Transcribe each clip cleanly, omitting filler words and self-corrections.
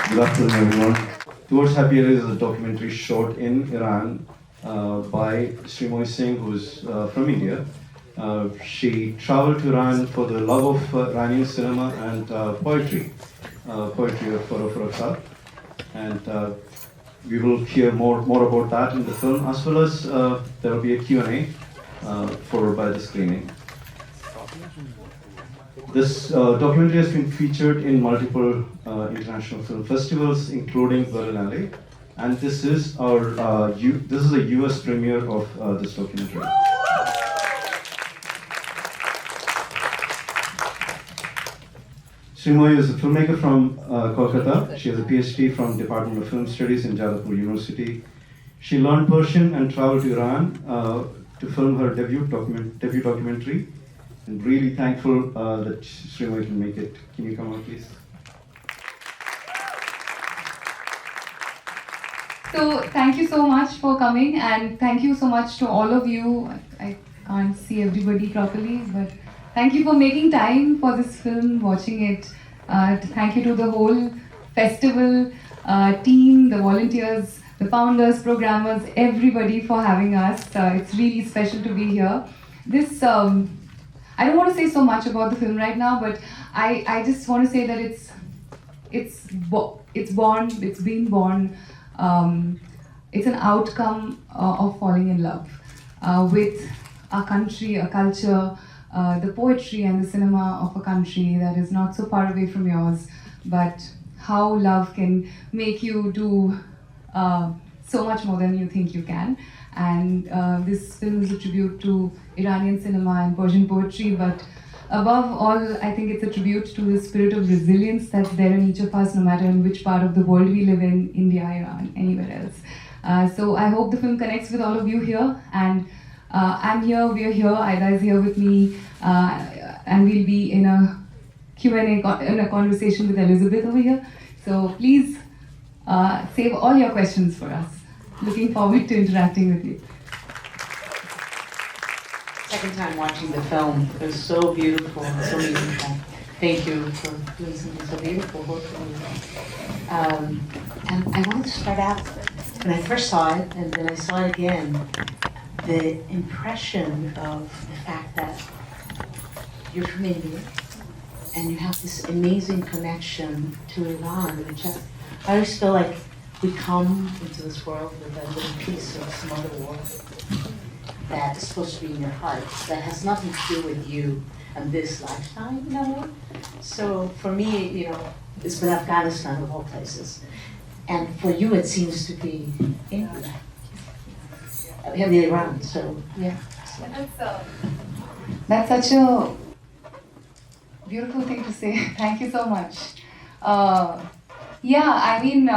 Good afternoon, everyone. Towards Happier is a documentary shot in Iran by Sreemoyee Singh, who's from India. She traveled to Iran for the love of Iranian cinema and poetry of Farokh. And we will hear more about that in the film, as well as there will be a Q&A followed by the screening. This documentary has been featured in multiple international film festivals, including Berlinale, and this is a US premiere of this documentary. Sreemoyee is a filmmaker from Kolkata. She has a PhD from Department of Film Studies in Jadavpur University. She learned Persian and traveled to Iran to film her debut documentary. I'm really thankful that Sreemoyee can make it. Can you come on, please? So thank you so much for coming, and thank you so much to all of you. I can't see everybody properly, but thank you for making time for this film, watching it. Thank you to the whole festival team, the volunteers, the founders, programmers, everybody for having us. It's really special to be here. This I don't want to say so much about the film right now, but I just want to say that it's been born. It's an outcome of falling in love with a country, a culture, the poetry and the cinema of a country that is not so far away from yours, but how love can make you do so much more than you think you can. And this film is a tribute to Iranian cinema and Persian poetry, but above all, I think it's a tribute to the spirit of resilience that's there in each of us, no matter in which part of the world we live in, India, Iran, anywhere else. So I hope the film connects with all of you here, and I'm here, we're here, Aida is here with me, and we'll be in a Q&A, in a conversation with Elizabeth over here. So please save all your questions for us. Looking forward to interacting with you. Second time watching the film. It was so beautiful and so meaningful. Thank you for doing something so beautiful, both of you. And I wanted to start out, when I first saw it, and then I saw it again, the impression of the fact that you're from India, and you have this amazing connection to Iran, which I always feel like we come into this world with a little piece of some other world that is supposed to be in your heart, that has nothing to do with you and this lifetime, you know? So for me, you know, it's been Afghanistan of all places. And for you, it seems to be India. We have the Iran, so yeah. That's such a beautiful thing to say. Thank you so much. Yeah, I mean,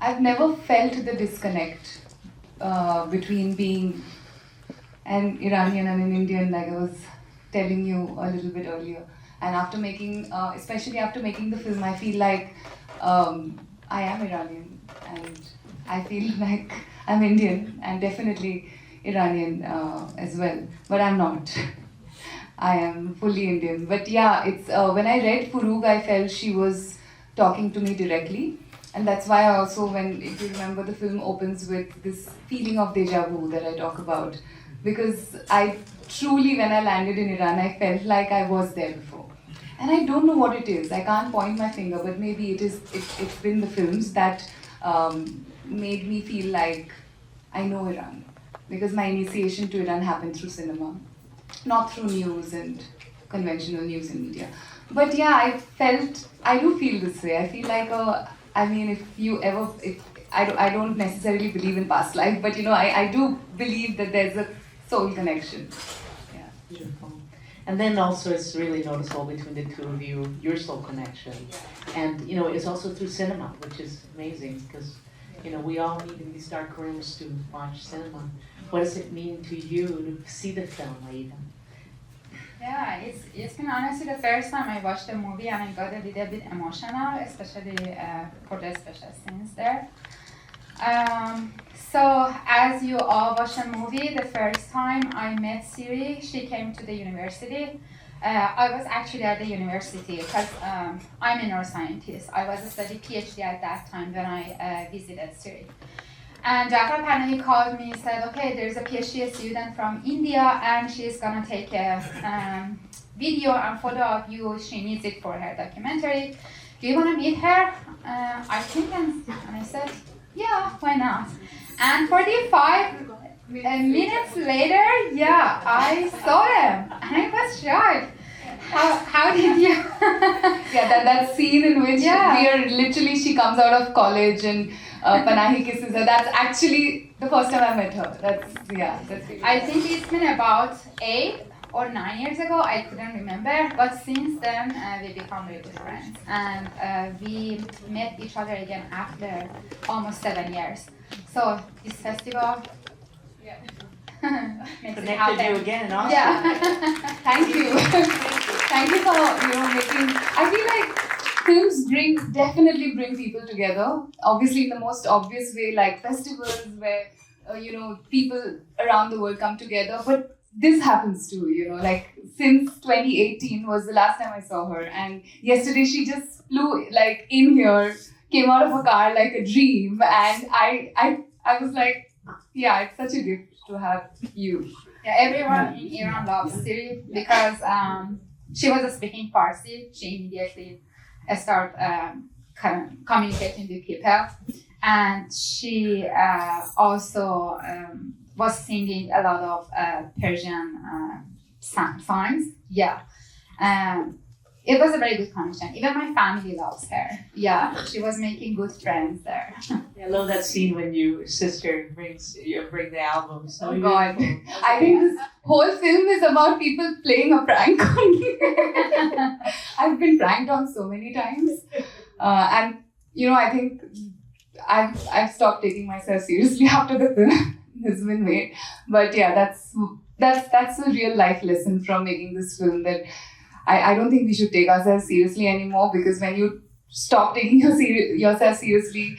I've never felt the disconnect between being an Iranian and an Indian, like I was telling you a little bit earlier. And after making, especially after making the film, I feel like I am Iranian, and I feel like I'm Indian, and definitely Iranian as well, but I'm not. I am fully Indian. But yeah, it's when I read Furugh, I felt she was talking to me directly. And that's why I also, if you remember, the film opens with this feeling of deja vu that I talk about. Because I truly, when I landed in Iran, I felt like I was there before. And I don't know what it is. I can't point my finger, but maybe it's been the films that made me feel like I know Iran. Because my initiation to Iran happened through cinema, not through news and conventional news and media. But yeah, I do feel this way. I feel like I mean, I don't necessarily believe in past life, but you know, I do believe that there's a soul connection. Yeah. Beautiful. And then also it's really noticeable between the two of you, your soul connection. And you know, it's also through cinema, which is amazing, because you know, we all meet in these dark rooms to watch cinema. What does it mean to you to see the film, Aida? Yeah, it's been honestly the first time I watched the movie and I got a little bit emotional, especially for the special scenes there. So as you all watched the movie, the first time I met Siri, she came to the university I was actually at the university because I'm a neuroscientist. I was studying PhD at that time when I visited Syria. And Dr. Panahi called me and said, okay, there's a PhD student from India and she's gonna take a video and photo of you. She needs it for her documentary. Do you wanna meet her? I think, and I said, yeah, why not? And 45 minutes later, yeah, I saw him and I was shocked. How did you? Yeah, that scene in which Yeah. we are literally, she comes out of college and Panahi kisses her. That's actually the first time I met her. That's really I think it's been about 8 or 9 years ago. I couldn't remember, but since then we become really good friends, and we met each other again after almost 7 years. So this festival, makes it Connected happen. you again in Austin. Yeah. Thank you. Thank you for making. I feel like films definitely bring people together. Obviously, in the most obvious way, like festivals where people around the world come together. But this happens too. Like since 2018 was the last time I saw her, and yesterday she just flew like in here, came out of a car like a dream, and I was like, yeah, it's such a gift to have you. Yeah, everyone in Iran loves Siri because she was speaking Farsi. She immediately started communicating with people, and she also was singing a lot of Persian songs. Yeah, it was a very good connection. Even my family loves her. Yeah, she was making good friends there. I love that scene when your sister bring the album. So Oh God. beautiful. I think this whole film is about people playing a prank on me. I've been pranked on so many times, and I think I've stopped taking myself seriously after the film has been made. But yeah, that's a real life lesson from making this film, that I don't think we should take ourselves seriously anymore, because when you stop taking yourself seriously,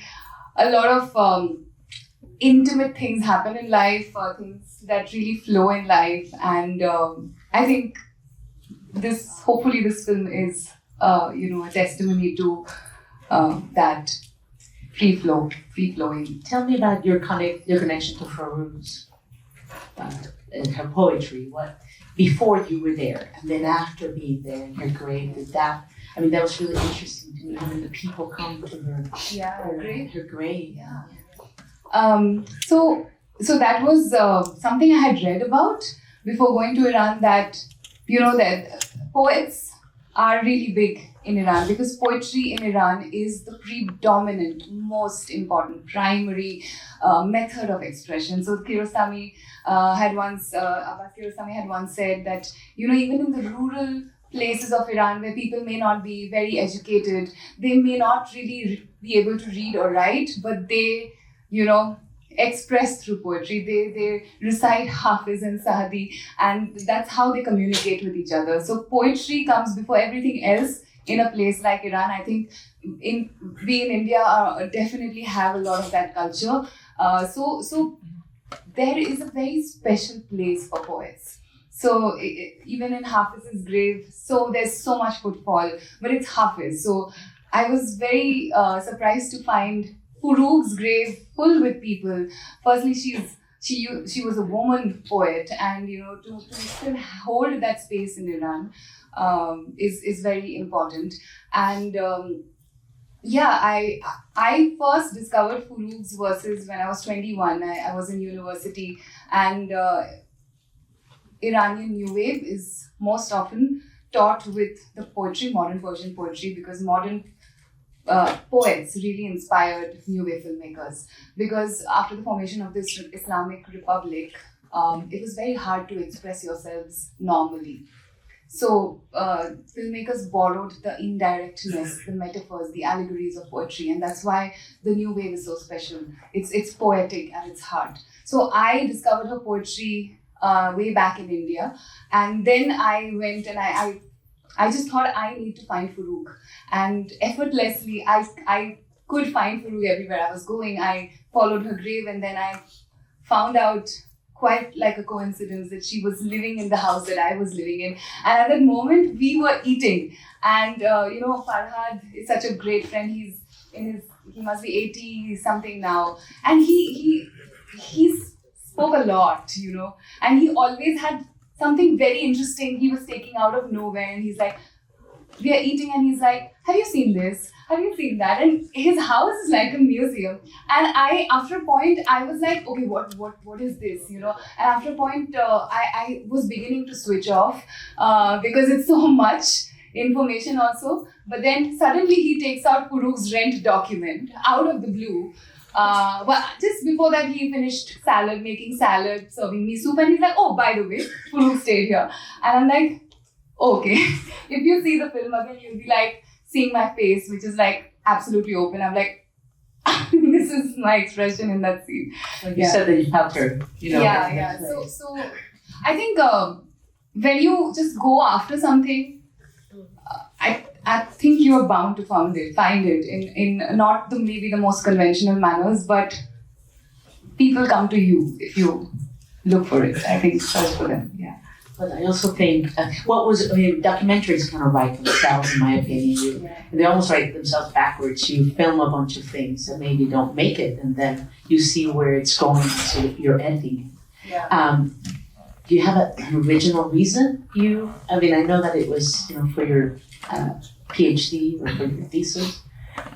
a lot of intimate things happen in life, things that really flow in life, and I think hopefully this film is a testimony to that free flowing. Tell me about your connection to Farouz and her poetry. What before you were there, and then after being there in her grave, that was really interesting to me when the people come to her her grave. Yeah. So that was something I had read about before going to Iran, that that poets are really big in Iran, because poetry in Iran is the predominant, most important, primary method of expression. So Kiarostami Abbas Kiarostami had once said that even in the rural places of Iran where people may not be very educated, they may not really be able to read or write, but they express through poetry. They recite Hafiz and Saadi, and that's how they communicate with each other. So poetry comes before everything else in a place like Iran. I think we in India definitely have a lot of that culture. So there is a very special place for poets. So even in Hafiz's grave, so there's so much footfall, but it's Hafiz. So I was very surprised to find Furug's grave full with people. Firstly, she was a woman poet, and to still hold that space in Iran is very important. And I first discovered Furug's verses when I was 21. I was in university, and Iranian New Wave is most often taught with the poetry, modern Persian poetry, because modern poets really inspired New Wave filmmakers. Because after the formation of this Islamic Republic, it was very hard to express yourselves normally. So filmmakers borrowed the indirectness, the metaphors, the allegories of poetry, and that's why the New Wave is so special. It's poetic at its heart. So I discovered her poetry way back in India, and then I went and I just thought I need to find Furug, and effortlessly I could find Furug everywhere I was going. I followed her grave, and then I found out quite like a coincidence that she was living in the house that I was living in. And at that moment, we were eating. And, Farhad is such a great friend. He must be 80 something now. And he spoke a lot, and he always had something very interesting he was taking out of nowhere. And he's like, we are eating, and he's like, have you seen this? Have you seen that? And his house is like a museum. And after a point, I was like, okay, what is this? And after a point, I was beginning to switch off because it's so much information also. But then suddenly he takes out Purukh's rent document out of the blue. But just before that, he finished making salad, serving me soup, and he's like, oh, by the way, Purukh stayed here. And I'm like, okay. If you see the film again, you'll be like seeing my face, which is like absolutely open. I'm like, this is my expression in that scene. Like you said that you felt her, Yeah. So I think when you just go after something, I think you're bound to find it in not maybe the most conventional manners, but people come to you if you look for it. I think that's for them. Yeah. But I also think, documentaries kind of write themselves, in my opinion. They almost write themselves backwards. You film a bunch of things that maybe don't make it, and then you see where it's going, so you're editing. Yeah. Do you have an original reason? I know that it was, for your PhD or for your thesis,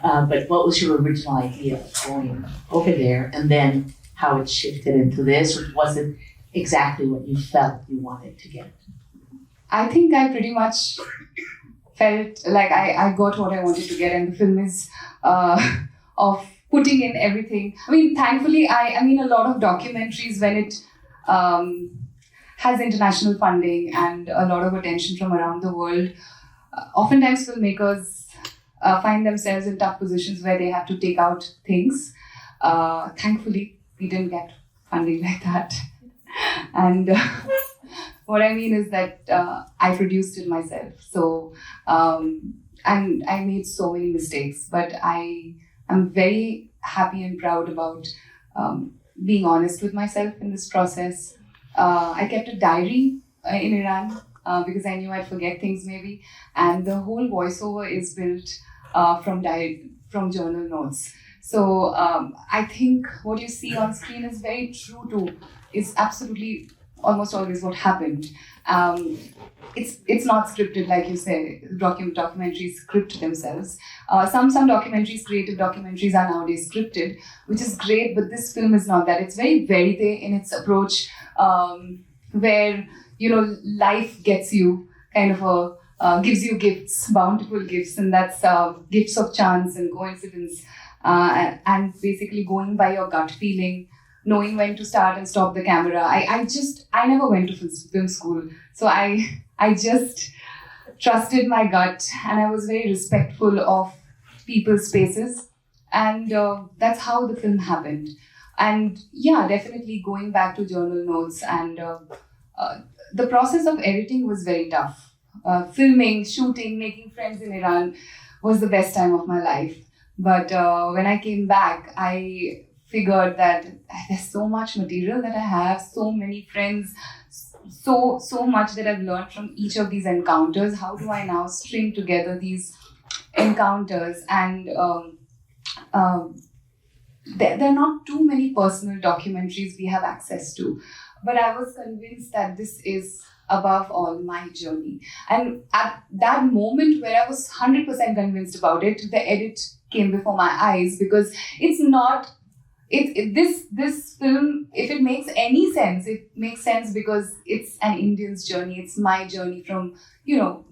but what was your original idea of going over there, and then how it shifted into this, or was it exactly what you felt you wanted to get? I think I pretty much felt like I got what I wanted to get, and the film is of putting in everything. Thankfully, a lot of documentaries, when it has international funding and a lot of attention from around the world, oftentimes filmmakers find themselves in tough positions where they have to take out things. Thankfully, we didn't get funding like that. And what I mean is that I produced it myself. So, and I made so many mistakes, but I am very happy and proud about being honest with myself in this process. I kept a diary in Iran because I knew I'd forget things maybe. And the whole voiceover is built from journal notes. So I think what you see on screen is very true is absolutely almost always what happened. It's not scripted, like you say. Documentaries script themselves. Some documentaries, creative documentaries, are nowadays scripted, which is great. But this film is not that. It's very verite in its approach, where life gets you gives you gifts, bountiful gifts, and that's gifts of chance and coincidence, and basically going by your gut feeling, knowing when to start and stop the camera. I never went to film school, so I just trusted my gut, and I was very respectful of people's spaces, and that's how the film happened. And yeah, definitely going back to journal notes, and the process of editing was very tough. Filming, shooting, making friends in Iran was the best time of my life. But when I came back, I figured that there's so much material that I have, so many friends, so much that I've learned from each of these encounters. How do I now string together these encounters? And there are not too many personal documentaries we have access to. But I was convinced that this is above all my journey. And at that moment where I was 100% convinced about it, the edit came before my eyes, because it's not, this film, if it makes any sense, it makes sense because it's an Indian's journey. It's my journey from,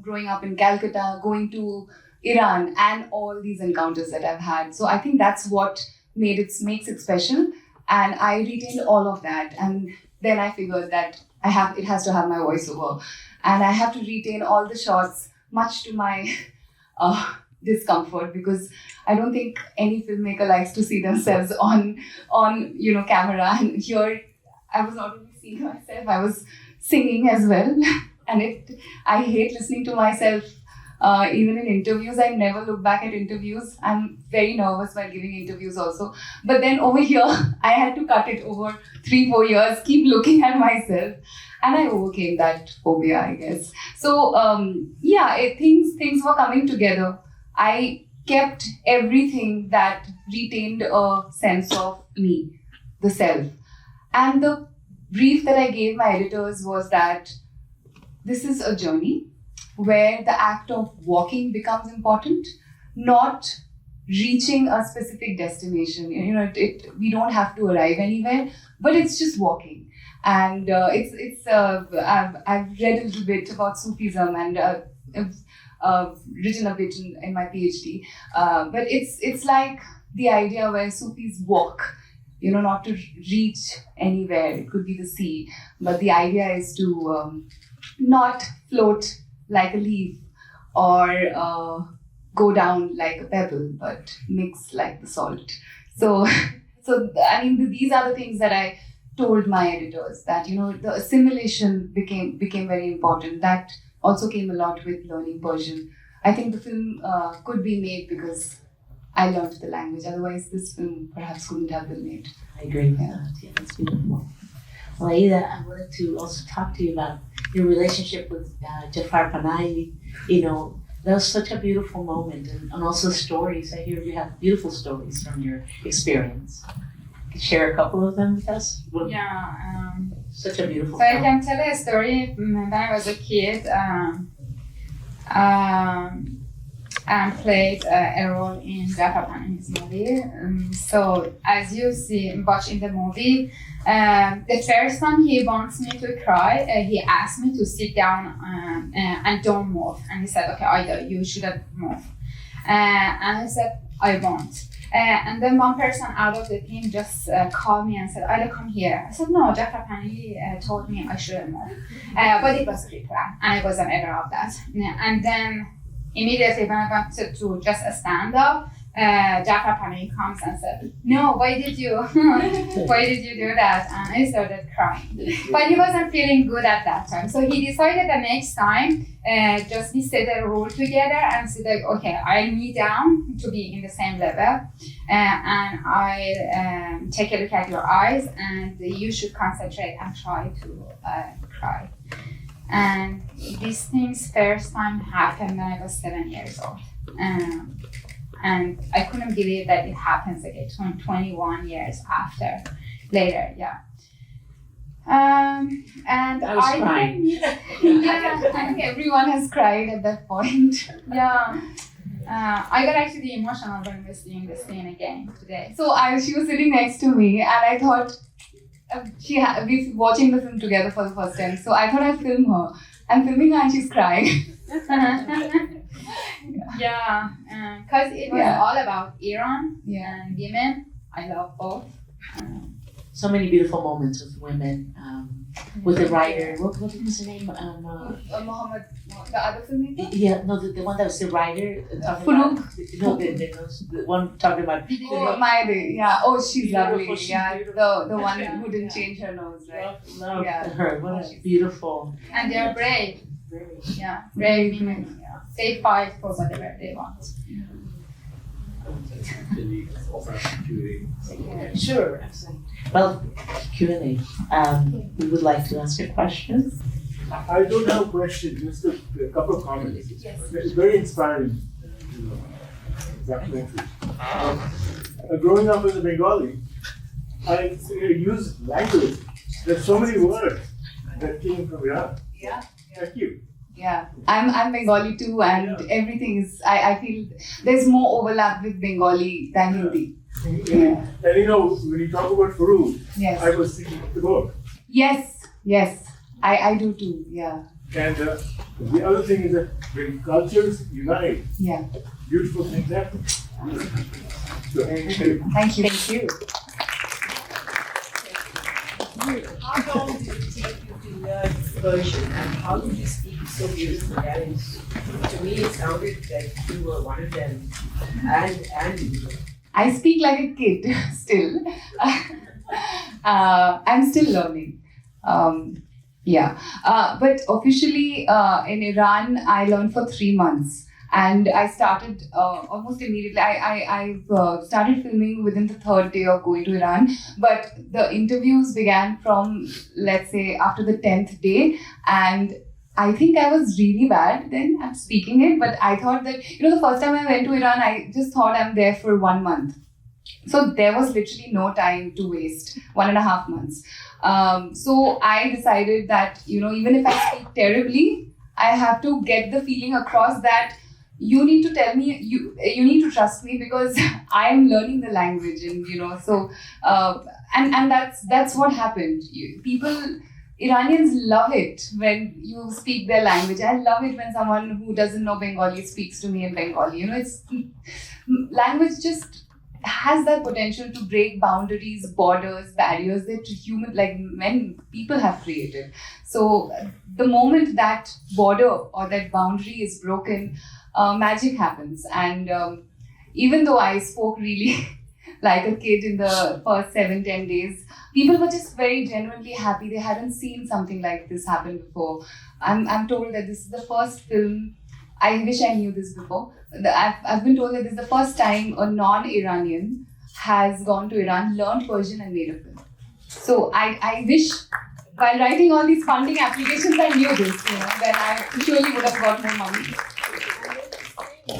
growing up in Calcutta, going to Iran, and all these encounters that I've had. So I think that's what makes it special. And I retained all of that. And then I figured that it has to have my voiceover, and I have to retain all the shots, much to my discomfort, because I don't think any filmmaker likes to see themselves on camera. And here, I was not only seeing myself, I was singing as well, and I hate listening to myself Even in interviews, I never look back at interviews. I'm very nervous while giving interviews also. But then over here, I had to cut it over 3-4 years, keep looking at myself. And I overcame that phobia, I guess. So, things were coming together. I kept everything that retained a sense of me, the self. And the brief that I gave my editors was that this is a journey where the act of walking becomes important, not reaching a specific destination. We don't have to arrive anywhere, but it's just walking. And I've read a little bit about Sufism and written a bit in my PhD. But it's like the idea where Sufis walk, not to reach anywhere. It could be the sea, but the idea is to not float like a leaf or go down like a pebble, but mix like the salt. So these are the things that I told my editors, that the assimilation became very important. That also came a lot with learning Persian. I think the film could be made because I learned the language. Otherwise, this film perhaps couldn't have been made. I agree with that. Yeah, that's beautiful. Well, Aida, I wanted to also talk to you about your relationship with Jafar Panahi. That was such a beautiful moment, and also stories. I hear you have beautiful stories from your experience. Could you share a couple of them with us? Yeah. Such a beautiful So film. I can tell a story. When I was a kid, and played a role in Jafar Panahi's movie. So as you watch in the movie, the first time he wants me to cry, he asked me to sit down and don't move. And he said, okay, Aida, you shouldn't move. And I said, I won't. And then one person out of the team just called me and said, Aida, come here. I said, no, Jafar Panahi told me I shouldn't move. But it was pre-planned, and I wasn't aware of that. And then immediately when I wanted to just stand up, Jafar Panahi comes and said, no, why did you do that? And I started crying. But he wasn't feeling good at that time. So he decided the next time, just we set a rule together and said, like, okay, I'll kneel down to be in the same level. And I'll take a look at your eyes, and you should concentrate and try to cry. And these things first time happened when I was 7 years old. And I couldn't believe that it happens again 21 years later, yeah. And I was crying. I think everyone has cried at that point. Yeah. I got actually emotional when we were seeing the scene again today. So she was sitting next to me, and I thought, we're watching the film together for the first time. So I thought I'd film her. I'm filming her and she's crying. Yeah, because it was all about Iran and women. I love both. So many beautiful moments with women. With the writer, what was his name? Mohammed, the other filmmaker? Yeah, no, the one that was the writer. The one talking about. Mayde, yeah. Oh, she's lovely. Beautiful, she's Yeah, beautiful. the one who didn't change her nose, right? Love Yeah. her. What a beautiful. And they're brave. Very. Yeah, brave women. Yeah. They fight for whatever they want. Sure, absolutely. Well, Q&A. We would like to ask a question. I don't have a question, just a couple of comments. Yes. It's very inspiring, documentary. Growing up as a Bengali, I use language. There's so many words that came from Iran. Yeah. Thank you. Yeah, I'm Bengali too, and everything is. I feel there's more overlap with Bengali than Hindi. And when you talk about Furu, Yes. I was thinking of the book. Yes, I do too. Yeah. And the other thing is that when cultures unite, Yeah. beautiful things happen. So, Thank you. Thank you. How long did it take you to learn Persian, and how did you speak it so beautifully? And to me, it sounded like you were one of them, and you were. I speak like a kid still. I'm still learning. But officially in Iran, I learned for 3 months. And I started almost immediately. I started filming within the third day of going to Iran, but the interviews began from, let's say, after the 10th day, and I think I was really bad then at speaking it, but I thought that, the first time I went to Iran, I just thought I'm there for 1 month. So there was literally no time to waste, 1.5 months. So I decided that, even if I speak terribly, I have to get the feeling across that you need to tell me, you need to trust me, because I am learning the language, and, so, and that's what happened. Iranians love it when you speak their language. I love it when someone who doesn't know Bengali speaks to me in Bengali. Language just has that potential to break boundaries, borders, barriers that people have created. So the moment that border or that boundary is broken, magic happens. And even though I spoke really like a kid in the first 7-10 days, people were just very genuinely happy. They hadn't seen something like this happen before. I'm told that this is the first film. I wish I knew this before. I've been told that this is the first time a non-Iranian has gone to Iran, learned Persian, and made a film. So I wish, while writing all these funding applications, I knew this. Then I surely would have got more money.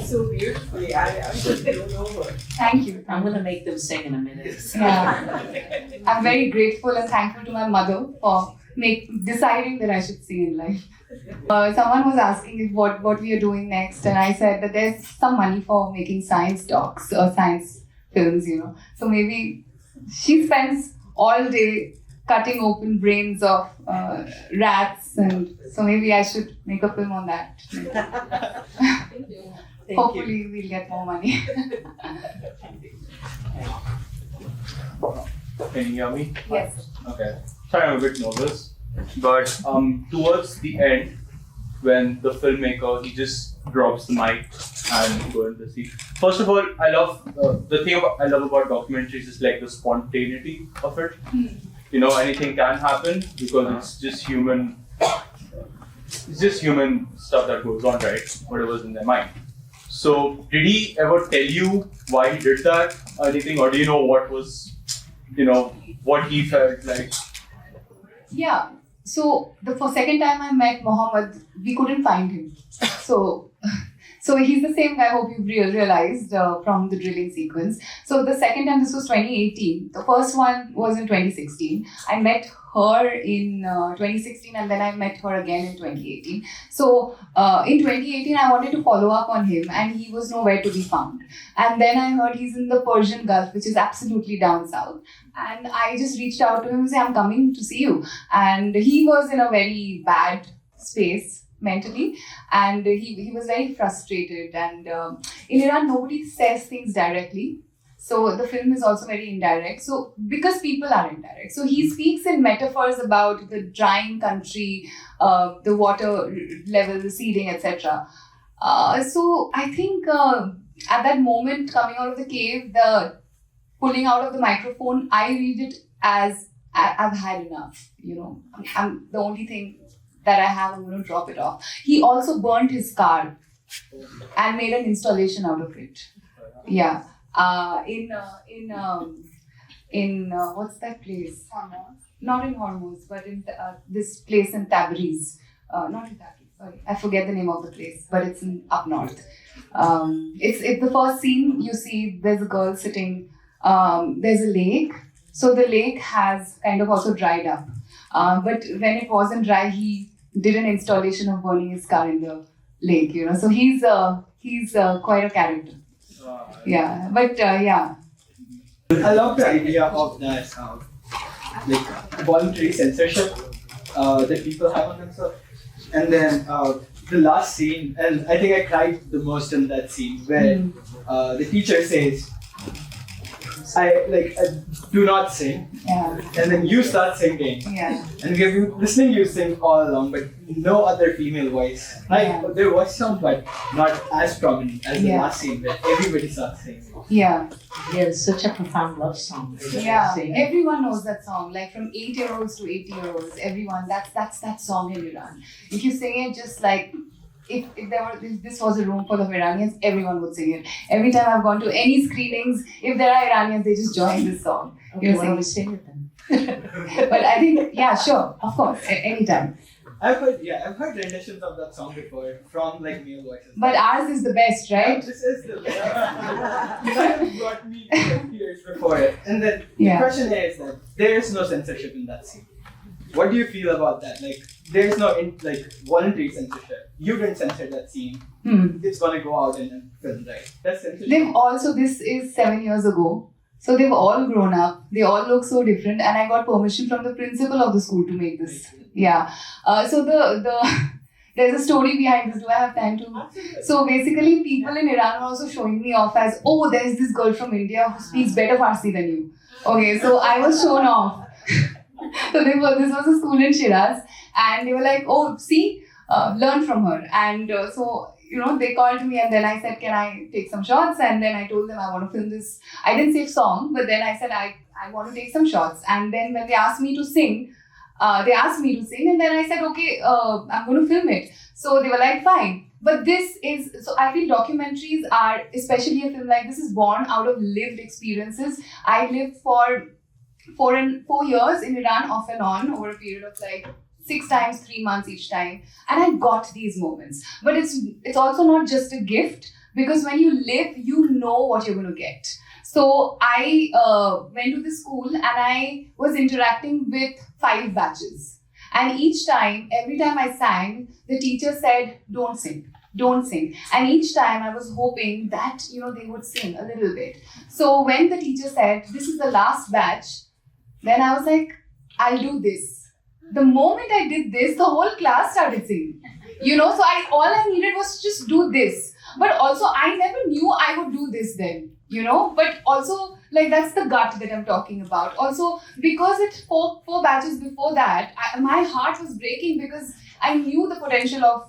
So beautifully, I'm just blown over. Thank you. I'm going to make them sing in a minute. Yeah. I'm very grateful and thankful to my mother for deciding that I should sing in life. Someone was asking if what we are doing next, and I said that there's some money for making science docs or science films, So maybe she spends all day cutting open brains of rats, and so maybe I should make a film on that. Thank you. Hopefully we'll get more money. Can you hear me? Yes. Okay. Sorry, I'm a bit nervous. But towards the end, when the filmmaker, he just drops the mic and go into the scene. First of all, I love I love about documentaries is like the spontaneity of it. Anything can happen because it's just human. It's just human stuff that goes on, right? Whatever's in their mind. So, did he ever tell you why he did that or anything, or do you know what was, what he felt like? Yeah. So for second time I met Mohammed, we couldn't find him. So he's the same guy. I hope you've realized from the drilling sequence. So the second time, this was 2018. The first one was in 2016. I met her in 2016, and then I met her again in 2018. So in 2018, I wanted to follow up on him, and he was nowhere to be found. And then I heard he's in the Persian Gulf, which is absolutely down south. And I just reached out to him and said, I'm coming to see you. And he was in a very bad space mentally, and he was very frustrated. And in Iran, nobody says things directly. So the film is also very indirect. So because people are indirect. So he speaks in metaphors about the drying country, the water level receding, etc. So I think at that moment coming out of the cave, the pulling out of the microphone, I read it as I've had enough. I'm the only thing that I have, I'm going to drop it off. He also burnt his car and made an installation out of it. Yeah. In what's that place? Hormones. Not in Hormuz, but in this place in Tabriz. Not in Tabriz, sorry. I forget the name of the place, but it's up north. It's the first scene you see, there's a girl sitting, there's a lake. So the lake has kind of also dried up. But when it wasn't dry, he did an installation of burning his car in the lake, So he's quite a character. Yeah, but yeah. I love the idea of that, voluntary censorship that people have on themselves. And then the last scene, and I think I cried the most in that scene, where the teacher says, I do not sing. Yeah. And then you start singing. Yeah. And we have been listening you sing all along, but no other female voice. There was some, but not as prominent as the last scene where everybody starts singing. Yeah. Yeah, it's such a profound love song. Yeah. Everyone knows that song. Like from 8-year-olds to 80-year-olds, everyone. That's that song in Iran. If you sing it just like if this was a room full of Iranians, everyone would sing it. Every time I've gone to any screenings, if there are Iranians, they just join this song. Okay, why don't we sing it then? But I think, yeah, sure, of course, anytime. I've heard renditions of that song before from like male voices. But ours is the best, right? This is the best. You kind of got me to tears before it. And then Yeah. the question is that there is no censorship in that scene. What do you feel about that? Like, there is no voluntary censorship. You didn't censor that scene. It's gonna go out in a film, right? That's censorship. They've also, this is 7 years ago. So they've all grown up. They all look so different. And I got permission from the principal of the school to make this. Yeah. So there's a story behind this. Do I have time to? So basically, people in Iran are also showing me off as, oh, there's this girl from India who speaks better Farsi than you. Okay, so I was shown off. So this was a school in Shiraz. And they were like, oh, see, learn from her. And so, they called me and then I said, can I take some shots? And then I told them I want to film this. I didn't say song, but then I said, I want to take some shots. And then when they asked me to sing, and then I said, okay, I'm going to film it. So they were like, fine. But so I feel documentaries are, especially a film like this, is born out of lived experiences. I lived for 4 years in Iran off and on over a period of 6 times, 3 months each time. And I got these moments. But it's also not just a gift, because when you live, you know what you're going to get. So I went to the school and I was interacting with 5 batches. And every time I sang, the teacher said, don't sing. And each time I was hoping that, they would sing a little bit. So when the teacher said, this is the last batch, then I was like, I'll do this. The moment I did this, the whole class started singing. So all I needed was to just do this. But also, I never knew I would do this then, But also, that's the gut that I'm talking about. Also, because it's four batches before that, my heart was breaking because I knew the potential of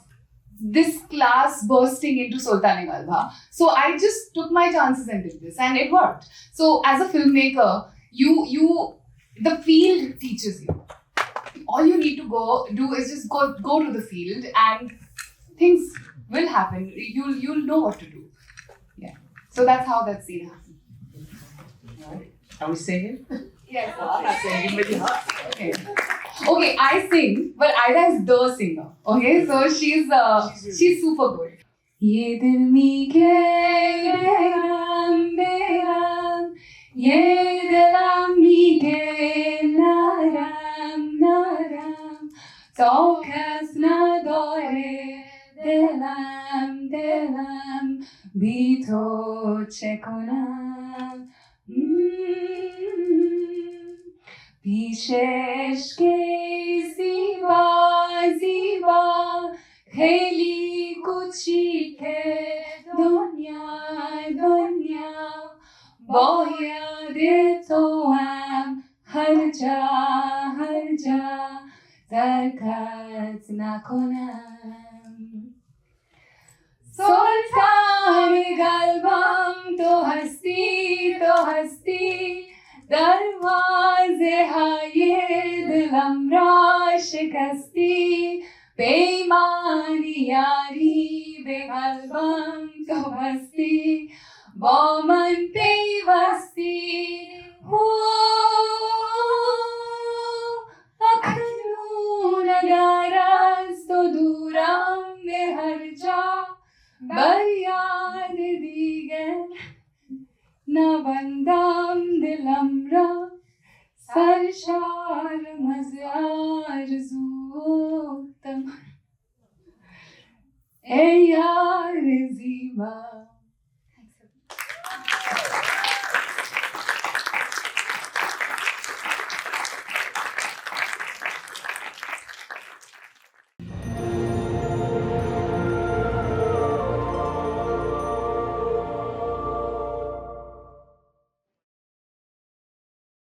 this class bursting into Sultan-e-Qalba. So I just took my chances and did this, and it worked. So as a filmmaker, the field teaches you. All you need to do is just go to the field and things will happen. You'll know what to do. Yeah. So that's how that scene happened. Are we singing? Yes. Well, I'm not singing, but you are. Okay, I sing, but Aida is the singer. Okay, so she's super good. Ye dil mi ke beram, ye dilam mi ke naram, to kas nadare dilam, bi to che konam. پیشش که زیبا خیلی کوچیکه دنیا باید تو هم هر جا ترکت نکنم سلطان قلبم تو هستی دروازه های دلم را شکستی پیمان یاری به قلبم تو بستی با من پیوستی اکنون اگر از تو دورم به هر جا بر یاد دیگر نبندم دلم را سرشارم از آرزوتم ای یار زیبا